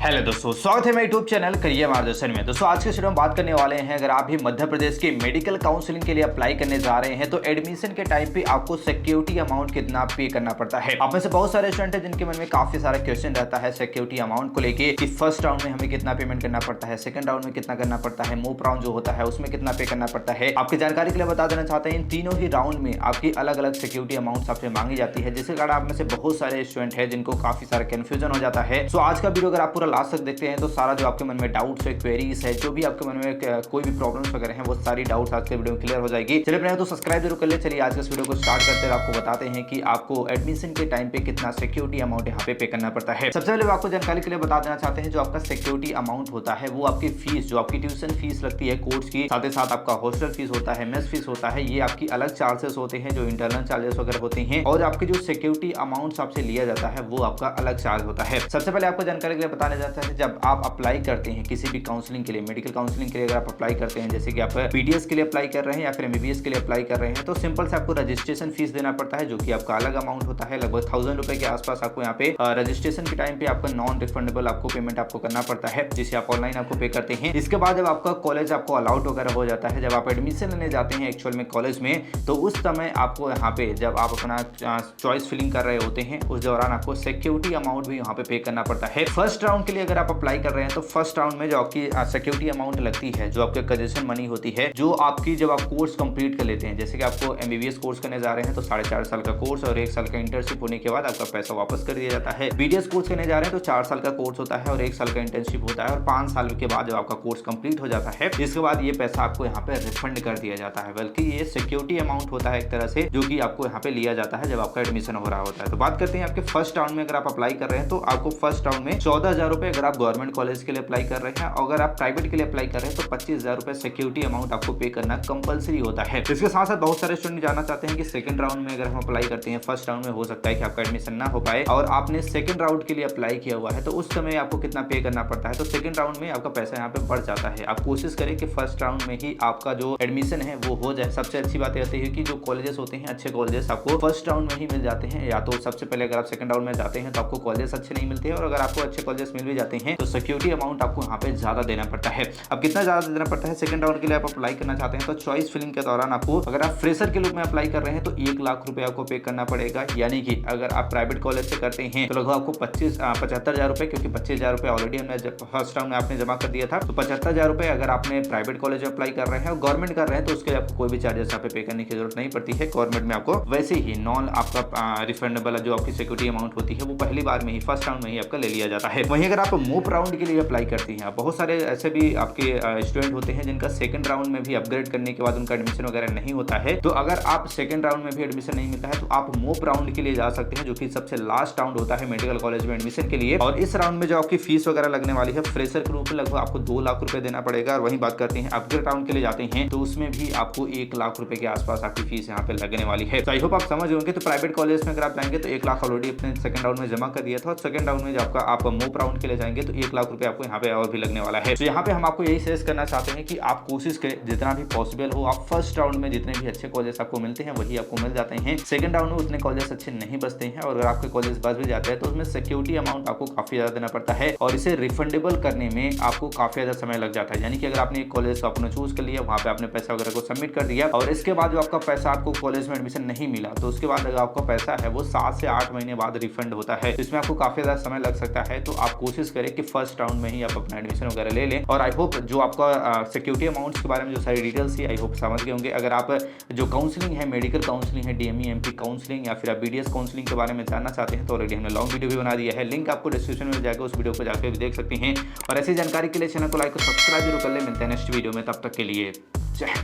Hello दोस्तों, स्वागत है मेरे यूट्यूब चैनल करियर मार्गदर्शन में। दोस्तों आज के वीडियो में बात करने वाले हैं, अगर आप भी मध्य प्रदेश के मेडिकल काउंसलिंग के लिए अप्लाई करने जा रहे हैं तो एडमिशन के टाइम पे आपको सिक्योरिटी अमाउंट कितना पे करना पड़ता है। आप में से बहुत सारे स्टूडेंट हैं जिनके मन में काफी सारा क्वेश्चन रहता है सिक्योरिटी अमाउंट को लेके कि फर्स्ट राउंड में हमें कितना पेमेंट करना पड़ता है, सेकंड राउंड में कितना करना पड़ता है, मूव राउंड जो होता है उसमें कितना पे करना पड़ता है। आपकी जानकारी के लिए बता देना चाहते हैं, इन तीनों ही राउंड में आपकी अलग अलग सिक्योरिटी अमाउंट आपसे मांगी जाती है, जिसके कारण आप में से बहुत सारे स्टूडेंट है जिनको काफी सारा कंफ्यूजन हो जाता है। सो आज का वीडियो अगर आप पूरा लास्ट तक देखते हैं तो सारा जो आपके मन में डाउट्स है, क्वेरीज है, जो भी आपके मन में कोई भी प्रॉब्लम्स वगैरह हैं, वो सारी डाउट्स आज के वीडियो में क्लियर हो जाएगी। चलिए अपने तो सब्सक्राइब जरूर कर ले। चलिए आज के इस वीडियो को स्टार्ट करते हैं। आपको बताते हैं कि आपको एडमिशन के टाइम पे कितना सिक्योरिटी अमाउंट यहाँ पे करना पड़ता है। सबसे पहले आपको जानकारी के लिए बता देना चाहते हैं, जो आपका सिक्योरिटी अमाउंट होता है वो आपकी फीस, जो आपकी ट्यूशन फीस लगती है कोर्स की, साथ ही साथ आपका हॉस्टल फीस होता है, मेस फीस होता है, ये आपकी अलग चार्जेस होते हैं जो इंटरनल चार्जेस वगैरह होते हैं, और आपके जो सिक्योरिटी अमाउंट आपसे लिया जाता है वो आपका अलग चार्ज होता है। सबसे पहले आपको जानकारी के लिए बताने जाता है, जब आप अप्लाई करते हैं किसी भी काउंसलिंग के लिए, मेडिकल काउंसलिंग के लिए अगर आप अप्लाई करते हैं, जैसे कि आप पीडीएस के लिए अप्लाई कर रहे हैं या फिर एमबीबीएस के लिए अप्लाई कर रहे हैं, तो सिंपल से आपको रजिस्ट्रेशन फीस देना पड़ता है, जो कि आपका अलग अमाउंट होता है। लगभग 1000 रुपए के आसपास आपको यहाँ पे रजिस्ट्रेशन के टाइम पे आपका नॉन रिफंडेबल आपको पेमेंट आपको करना पड़ता है, जिसे आप ऑनलाइन आपको पे करते हैं। इसके बाद जब आपका कॉलेज आपको अलाउट वगैरह हो जाता है, जब आप एडमिशन लेने जाते हैं एक्चुअल में कॉलेज में, तो उस समय आपको यहाँ पे जब आप अपना चॉइस फिलिंग कर रहे होते हैं, उस दौरान आपको सिक्योरिटी अमाउंट भी यहाँ पे करना पड़ता है। फर्स्ट राउंड के लिए अगर आप अप्लाई कर रहे हैं तो फर्स्ट राउंड में जो आपकी सिक्योरिटी अमाउंट लगती है, जो आपके कंसेशन मनी होती है, जो आपकी जब आप कोर्स कंप्लीट कर लेते हैं, जैसे कि आपको एमबीबीएस कोर्स करने जा रहे हैं तो 4.5 साल का कोर्स और 1 साल का इंटर्नशिप होने के बाद आपका पैसा वापस कर दिया जाता है। बीडीएस कोर्स करने जा रहे हैं तो 4 साल का कोर्स होता है और 1 साल का इंटर्नशिप होता है, और 5 साल के बाद जब आपका कोर्स कंप्लीट हो जाता है, इसके बाद ये पैसा आपको यहाँ पे रिफंड कर दिया जाता है। बल्कि ये सिक्योरिटी अमाउंट होता है एक तरह से, जो कि आपको यहाँ पे लिया जाता है जब आपका एडमिशन हो रहा होता है। तो बात करते हैं आपके फर्स्ट राउंड में, अगर आप अप्लाई कर रहे हैं तो आपको फर्स्ट राउंड में 14,000 रुपए अगर आप गवर्नमेंट कॉलेज के लिए अप्लाई कर रहे हैं, अगर आप प्राइवेट के लिए अप्लाई कर रहे हैं तो 25,000 रुपए सिक्योरिटी अमाउंट आपको पे करना कंपलसरी होता है। इसके साथ साथ बहुत सारे स्टूडेंट जानना चाहते हैं कि सेकंड राउंड में अगर हम अप्लाई करते हैं, फर्स्ट राउंड में हो सकता है कि आपका एडमिशन ना हो पाए और आपने सेकंड राउंड के लिए अप्लाई किया हुआ है, तो उस समय आपको कितना पे करना पड़ता है। तो सेकंड राउंड में आपका पैसा यहाँ पे बढ़ जाता है। आप कोशिश करें कि फर्स्ट राउंड में ही आपका जो एडमिशन है वो हो जाए। सबसे अच्छी बात रहती है कि जो कॉलेजेस होते हैं, अच्छे कॉलेजेस आपको फर्स्ट राउंड में ही मिल जाते हैं, या तो सबसे पहले अगर आप सेकंड राउंड में जाते हैं तो आपको कॉलेजेस अच्छे नहीं मिलते हैं, और अगर आपको अच्छे कॉलेजेस मिल भी जाते हैं तो सिक्योरिटी अमाउंट आपको यहाँ पे ज्यादा देना पड़ता है। अब कितना ज्यादा देना पड़ता है, सेकंड राउंड के लिए आप अप्लाई करना चाहते हैं तो चॉइस फिलिंग के दौरान आपको, अगर आप फ्रेशर के रूप में अप्लाई कर रहे हैं तो 1 लाख रुपए आपको पे करना पड़ेगा। यानी कि अगर आप प्राइवेट कॉलेज से करते हैं तो लगभग आपको 75,000 रुपए, क्योंकि 25,000 रुपए ऑलरेडी हमने फर्स्ट राउंड में आपने जमा कर दिया था, तो 75,000 रुपए अगर आपने प्राइवेट कॉलेज में अप्लाई कर रहे हैं और गवर्नमेंट कर रहे हैं तो उसके लिए आपको कोई भी चार्जेस यहाँ पे पे करने की जरूरत नहीं पड़ती है। गवर्नमेंट में आपको वैसे ही नॉन आपका रिफंडेबल जो आपकी सिक्योरिटी अमाउंट होती है वो पहली बार में ही, फर्स्ट राउंड में ही आपका ले लिया जाता है। वहीं अगर आप मूव राउंड के लिए अप्लाई करती हैं, बहुत सारे ऐसे भी आपके स्टूडेंट होते हैं जिनका सेकंड राउंड में भी अपग्रेड करने के बाद उनका एडमिशन वगैरह नहीं होता है, तो अगर आप सेकंड राउंड में भी एडमिशन नहीं मिलता है तो आप मूव राउंड के लिए जा सकते हैं, जो कि सबसे लास्ट राउंड होता है मेडिकल कॉलेज में एडमिशन के लिए। और इस राउंड में जो आपकी फीस वगैरह लगने वाली है, फ्रेशर के रूप में लगभग आपको 2 लाख रुपए देना पड़ेगा। और वहीं बात करते हैं अपग्रेड राउंड के लिए जाते हैं तो उसमें भी आपको 1 लाख रुपए के आसपास आपकी फीस यहाँ पे लगने वाली है। तो आई होप आप समझ होंगे। तो प्राइवेट कॉलेज में अगर आप जाएंगे तो 1 लाख ऑलरेडी अपने सेकंड राउंड में जमा कर दिया था, और सेकंड राउंड में जब आपका आप मूव राउंड के लिए जाएंगे तो 1 लाख रुपए आपको यहाँ पे और भी लगने वाला है। तो यहाँ पे हम आपको यही सजेस्ट करना चाहते हैं कि आप कोशिश करें जितना भी पॉसिबल हो, आप फर्स्ट राउंड में जितने भी अच्छे कॉलेज आपको मिलते हैं वही आपको मिल जाते हैं। सेकंड राउंड में उतने कॉलेज अच्छे नहीं बचते हैं, और अगर आपके कॉलेज बच भी जाते हैं तो उसमें सिक्योरिटी अमाउंट आपको काफी ज्यादा देना पड़ता है, और इसे रिफंडेबल करने में आपको काफी ज्यादा समय लग जाता है। यानी कि अगर आपने एक कॉलेज को अपना चूज कर लिया, वहां पे आपने पैसा वगैरह को सबमिट कर दिया, और इसके बाद जो आपका पैसा आपको कॉलेज में एडमिशन नहीं मिला, तो उसके बाद अगर आपका पैसा है वो 7 से 8 महीने बाद रिफंड होता है, इसमें आपको काफी ज्यादा समय लग सकता है। तो आप कोशिश करें कि फर्स्ट राउंड में ही आप अपना एडमिशन वगैरह ले लें। और आई होप जो आपका सिक्योरिटी अमाउंट्स के बारे में जो सारी डिटेल्स थी, आई होप समझ गए होंगे। अगर आप जो काउंसलिंग है, मेडिकल काउंसलिंग है, डीएमई एमपी काउंसलिंग या फिर आप बीडीएस काउंसलिंग के बारे में जानना चाहते हैं तो ऑलरेडी हमने लॉन्ग वीडियो भी बना दिया है, लिंक आपको डिस्क्रिप्शन में मिल जाएगा, उस वीडियो को जाकर भी देख सकते हैं। और ऐसी जानकारी के लिए चैनल को लाइक और सब्सक्राइब जरूर कर ले। मिलते हैं नेक्स्ट वीडियो में, तब तक के लिए जय हिंद।